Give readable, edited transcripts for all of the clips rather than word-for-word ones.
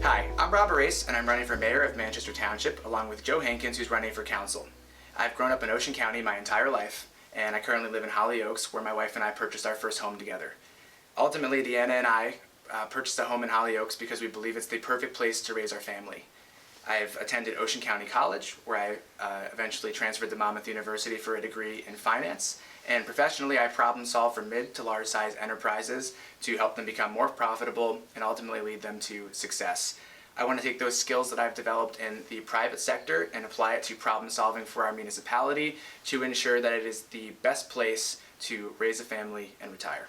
Hi, I'm Rob Arace, and I'm running for mayor of Manchester Township, along with Joe Hankins, who's running for council. I've grown up in Ocean County my entire life, and I currently live in Hollyoaks, where my wife and I purchased our first home together. Ultimately, Deanna and I purchased a home in Hollyoaks because we believe it's the perfect place to raise our family. I've attended Ocean County College, where I eventually transferred to Monmouth University for a degree in finance. And professionally, I problem solve for mid to large size enterprises to help them become more profitable and ultimately lead them to success. I want to take those skills that I've developed in the private sector and apply it to problem solving for our municipality to ensure that it is the best place to raise a family and retire.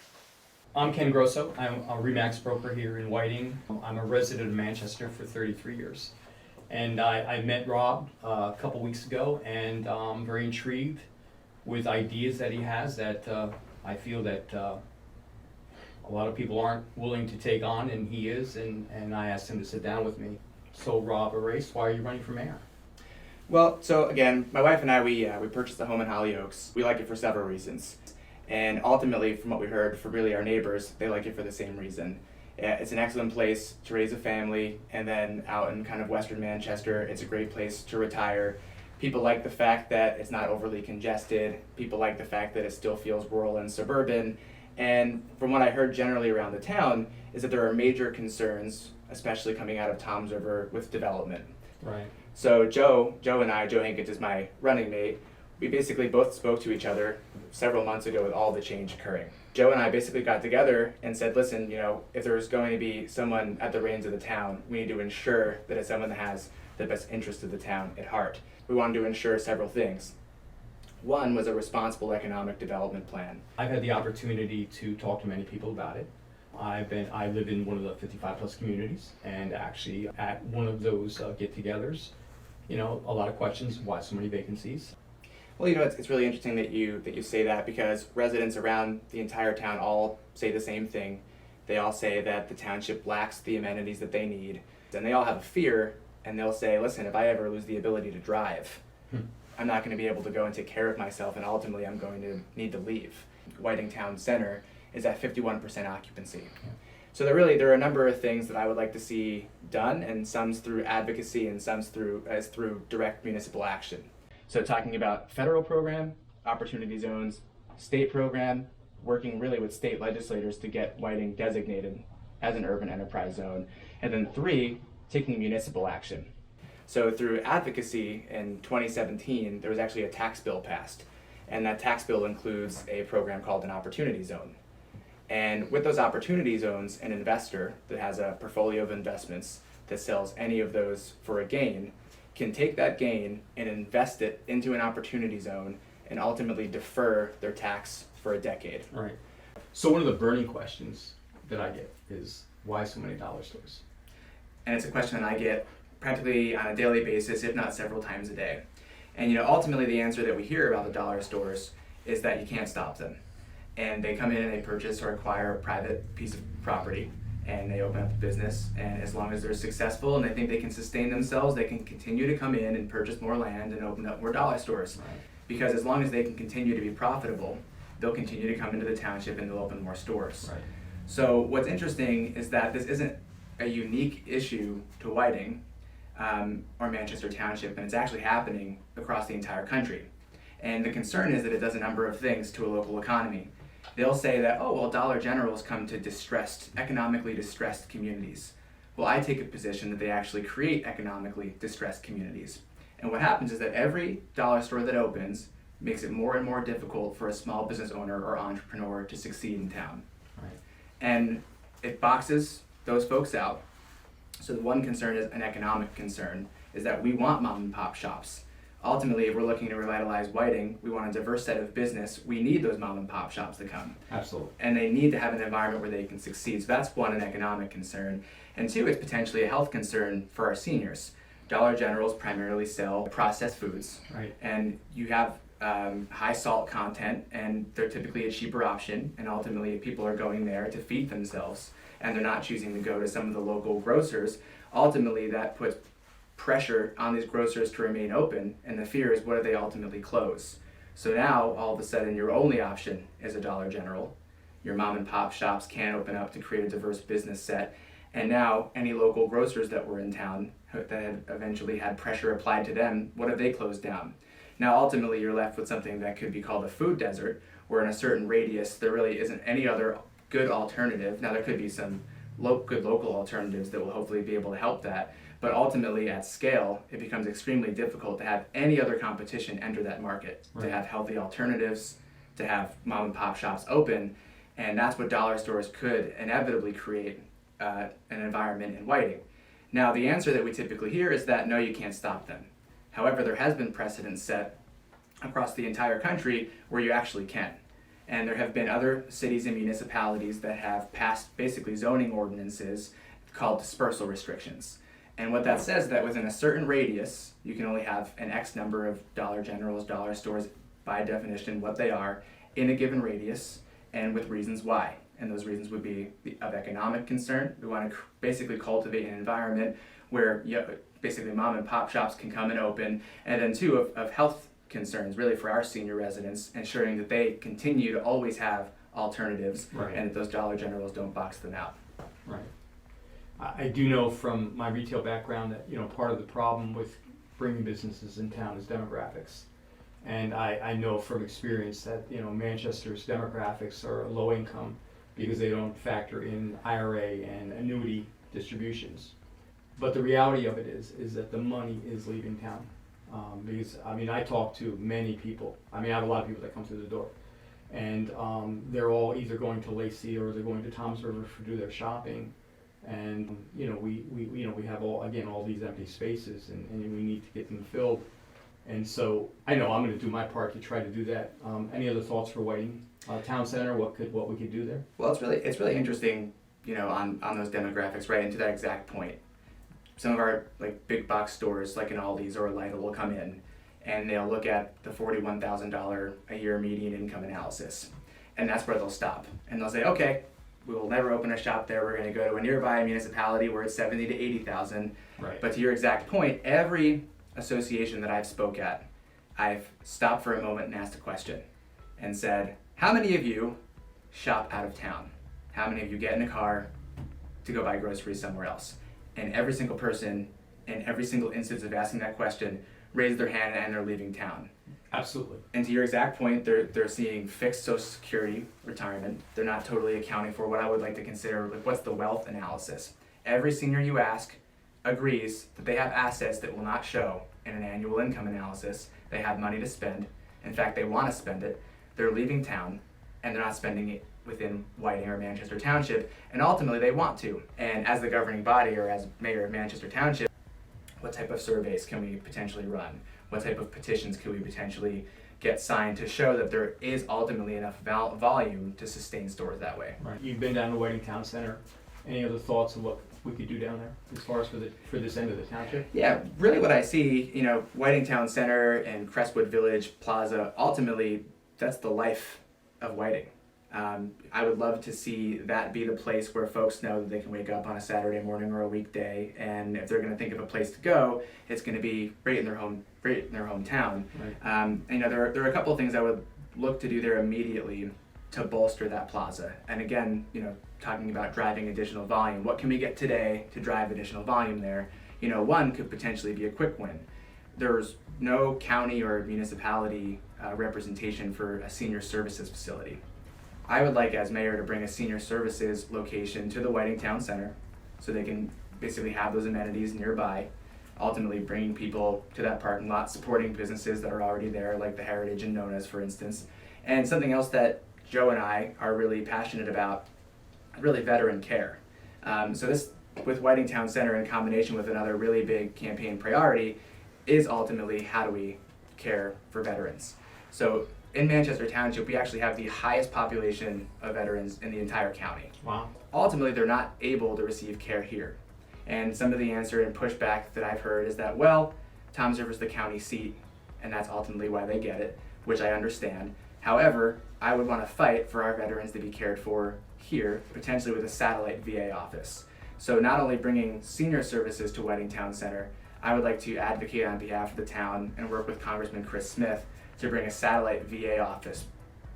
I'm Ken Grosso. I'm a RE/MAX broker here in Whiting. I'm a resident of Manchester for 33 years. And I met Rob a couple weeks ago, and I'm very intrigued with ideas that he has that I feel that a lot of people aren't willing to take on, and he is, and I asked him to sit down with me. So Rob Arace, why are you running for mayor? Well, so again, my wife and I, we purchased a home in Hollyoaks. We like it for several reasons. And ultimately, from what we heard from really our neighbors, they like it for the same reason. It's an excellent place to raise a family, and then out in kind of western Manchester, it's a great place to retire. People like the fact that it's not overly congested. People like the fact that it still feels rural and suburban. And from what I heard generally around the town is that there are major concerns, especially coming out of Toms River, with development. Right. So Joe and I, Joe Hankins is my running mate, we basically both spoke to each other several months ago with all the change occurring. Joe and I basically got together and said, listen, if there's going to be someone at the reins of the town, we need to ensure that it's someone that has the best interest of the town at heart. We wanted to ensure several things. One was a responsible economic development plan. I've had the opportunity to talk to many people about it. I live in one of the 55 plus communities, and actually at one of those get-togethers, a lot of questions, why so many vacancies? Well, it's really interesting that you say that, because residents around the entire town all say the same thing. They all say that the township lacks the amenities that they need, and they all have a fear, and they'll say, listen, if I ever lose the ability to drive, I'm not going to be able to go and take care of myself, and ultimately I'm going to need to leave. Whiting Town Center is at 51% occupancy. Yeah. So there are a number of things that I would like to see done, and some's through advocacy and some's through direct municipal action. So talking about federal program, opportunity zones, state program, working really with state legislators to get Whiting designated as an urban enterprise zone. And then 3, taking municipal action. So through advocacy in 2017, there was actually a tax bill passed. And that tax bill includes a program called an opportunity zone. And with those opportunity zones, an investor that has a portfolio of investments that sells any of those for a gain can take that gain and invest it into an opportunity zone and ultimately defer their tax for a decade. Right. So one of the burning questions that I get is, why so many dollar stores? And it's a question that I get practically on a daily basis, if not several times a day. And ultimately the answer that we hear about the dollar stores is that you can't stop them. And they come in and they purchase or acquire a private piece of property, and they open up a business, and as long as they're successful and they think they can sustain themselves, they can continue to come in and purchase more land and open up more dollar stores. Right. Because as long as they can continue to be profitable, they'll continue to come into the township and they'll open more stores. Right. So what's interesting is that this isn't a unique issue to Whiting or Manchester Township, and it's actually happening across the entire country. And the concern is that it does a number of things to a local economy. They'll say that, Dollar Generals come to economically distressed communities. Well, I take a position that they actually create economically distressed communities. And what happens is that every dollar store that opens makes it more and more difficult for a small business owner or entrepreneur to succeed in town. Right. And it boxes those folks out. So the one concern is an economic concern, is that we want mom and pop shops. Ultimately, if we're looking to revitalize Whiting, we want a diverse set of business. We need those mom and pop shops to come. Absolutely. And they need to have an environment where they can succeed. So that's one, an economic concern. And 2, it's potentially a health concern for our seniors. Dollar Generals primarily sell processed foods. Right. And you have high salt content, and they're typically a cheaper option. And ultimately, if people are going there to feed themselves, and they're not choosing to go to some of the local grocers, ultimately that puts pressure on these grocers to remain open, and the fear is, what if they ultimately close? So now all of a sudden your only option is a Dollar General. Your mom and pop shops can open up to create a diverse business set, And now any local grocers that were in town that had eventually had pressure applied to them, what have they closed down? Now ultimately you're left with something that could be called a food desert, where in a certain radius there really isn't any other good alternative. Now there could be some good local alternatives that will hopefully be able to help that, but ultimately at scale it becomes extremely difficult to have any other competition enter that market, to have healthy alternatives, to have mom and pop shops open, and that's what dollar stores could inevitably create an environment in Whiting. Now the answer that we typically hear is that no, you can't stop them. However, there has been precedent set across the entire country where you actually can. And there have been other cities and municipalities that have passed basically zoning ordinances called dispersal restrictions. And what that says is that within a certain radius, you can only have an X number of Dollar Generals, dollar stores, by definition what they are, in a given radius, and with reasons why. And those reasons would be of economic concern. We want to basically cultivate an environment where basically mom and pop shops can come and open, and then two, of health concerns, really for our senior residents, ensuring that they continue to always have alternatives, and that those Dollar Generals don't box them out. Right. I do know from my retail background that, you know, part of the problem with bringing businesses in town is demographics. And I know from experience that, you know, Manchester's demographics are low income because they don't factor in IRA and annuity distributions. But the reality of it is that the money is leaving town. Because, I mean, I talk to many people. I mean, I have a lot of people that come through the door. And they're all either going to Lacey or they're going to Tom's River to do their shopping. And, you know, we have all these empty spaces, and we need to get them filled. And so I know I'm going to do my part to try to do that. Any other thoughts for Whiting Town Center? What we could do there? Well, it's really interesting, you know, on those demographics, right, and to that exact point. Some of our like big box stores, like an Aldi's or a Lidl, will come in and they'll look at the $41,000 a year median income analysis, and that's where they'll stop. And they'll say, okay, we will never open a shop there. We're going to go to a nearby municipality where it's 70 to 80,000. Right. But to your exact point, every association that I've spoke at, I've stopped for a moment and asked a question and said, how many of you shop out of town? How many of you get in a car to go buy groceries somewhere else? And every single person in every single instance of asking that question raised their hand and they're leaving town. Absolutely. And to your exact point, they're seeing fixed Social Security retirement. They're not totally accounting for what I would like to consider, like, what's the wealth analysis. Every senior you ask agrees that they have assets that will not show in an annual income analysis. They have money to spend. In fact, they want to spend it. They're leaving town, and they're not spending it within Whiting or Manchester Township, and ultimately they want to. And as the governing body, or as mayor of Manchester Township, what type of surveys can we potentially run? What type of petitions could we potentially get signed to show that there is ultimately enough volume to sustain stores that way? Right. You've been down to Whiting Town Center. Any other thoughts of what we could do down there as far as for this end of the township? Yeah, really what I see, you know, Whiting Town Center and Crestwood Village Plaza, ultimately that's the life of Whiting. I would love to see that be the place where folks know that they can wake up on a Saturday morning or a weekday, and if they're going to think of a place to go, it's going to be right in their hometown. Right. You know, there are a couple of things I would look to do there immediately to bolster that plaza. And again, you know, talking about driving additional volume, what can we get today to drive additional volume there? You know, one could potentially be a quick win. There's no county or municipality representation for a senior services facility. I would like, as mayor, to bring a senior services location to the Whiting Town Center so they can basically have those amenities nearby, ultimately bringing people to that parking lot, supporting businesses that are already there, like the Heritage and Nona's, for instance. And something else that Joe and I are really passionate about, really veteran care. So this, with Whiting Town Center in combination with another really big campaign priority, is ultimately how do we care for veterans. So in Manchester Township, we actually have the highest population of veterans in the entire county. Wow. Ultimately, they're not able to receive care here. And some of the answer and pushback that I've heard is that, well, Toms River's the county seat, and that's ultimately why they get it, which I understand. However, I would want to fight for our veterans to be cared for here, potentially with a satellite VA office. So not only bringing senior services to Whiting Town Center, I would like to advocate on behalf of the town and work with Congressman Chris Smith to bring a satellite VA office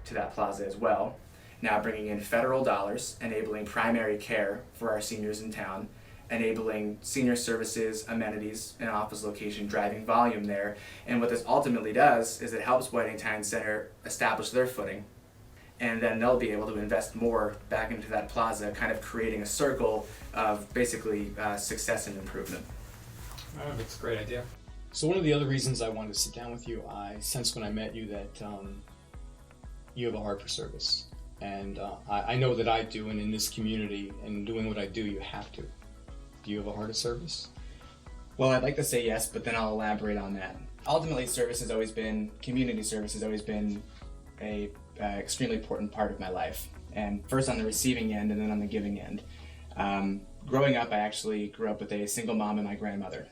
to that plaza as well. now bringing in federal dollars, enabling primary care for our seniors in town, enabling senior services, amenities, and office location, driving volume there. And what this ultimately does is it helps Whiting Town Center establish their footing, and then they'll be able to invest more back into that plaza, kind of creating a circle of basically success and improvement. Oh, that's a great idea. So one of the other reasons I wanted to sit down with you, I sensed when I met you that you have a heart for service. And I know that I do, and in this community, and doing what I do, you have to. Do you have a heart of service? Well, I'd like to say yes, but then I'll elaborate on that. Ultimately, community service has always been a extremely important part of my life. And first on the receiving end and then on the giving end. Growing up, I actually grew up with a single mom and my grandmother.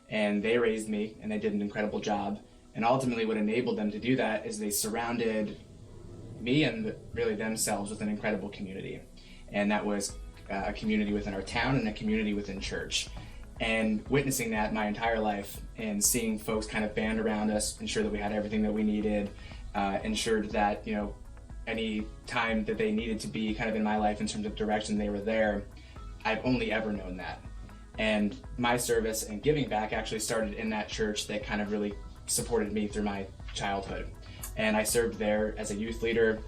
And they raised me, and they did an incredible job. And ultimately what enabled them to do that is they surrounded me and really themselves with an incredible community. And that was a community within our town and a community within church. And witnessing that my entire life and seeing folks kind of band around us, ensure that we had everything that we needed, ensured that, any time that they needed to be kind of in my life in terms of direction, they were there. I've only ever known that. And my service and giving back actually started in that church that kind of really supported me through my childhood. And I served there as a youth leader,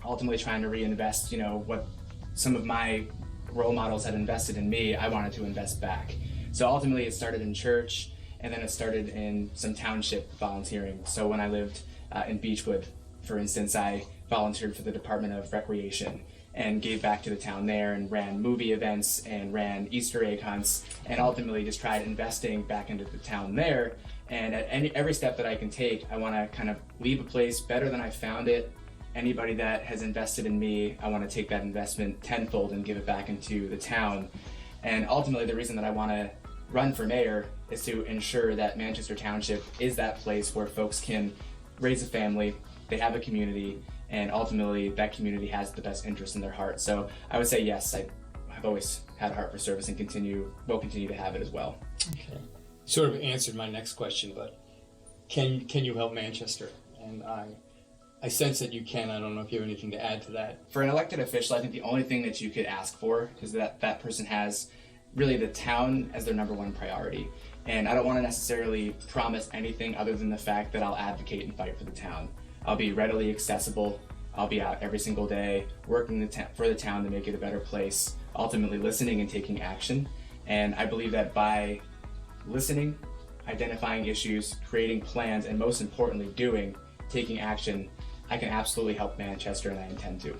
ultimately trying to reinvest, what some of my role models had invested in me, I wanted to invest back. So ultimately it started in church, and then it started in some township volunteering. So when I lived in Beechwood, for instance, I volunteered for the Department of Recreation and gave back to the town there and ran movie events and ran Easter egg hunts, and ultimately just tried investing back into the town there. And at every step that I can take, I want to kind of leave a place better than I found it. Anybody that has invested in me, I want to take that investment tenfold and give it back into the town. And ultimately the reason that I want to run for mayor is to ensure that Manchester Township is that place where folks can raise a family, they have a community, and ultimately that community has the best interest in their heart. So I would say yes, I've always had a heart for service and will continue to have it as well. Okay. Sort of answered my next question, but can you help Manchester? And I sense that you can. I don't know if you have anything to add to that. For an elected official, I think the only thing that you could ask for is that person has really the town as their number one priority. And I don't want to necessarily promise anything other than the fact that I'll advocate and fight for the town. I'll be readily accessible. I'll be out every single day working for the town to make it a better place, ultimately listening and taking action. And I believe that by listening, identifying issues, creating plans, and most importantly, taking action, I can absolutely help Manchester, and I intend to.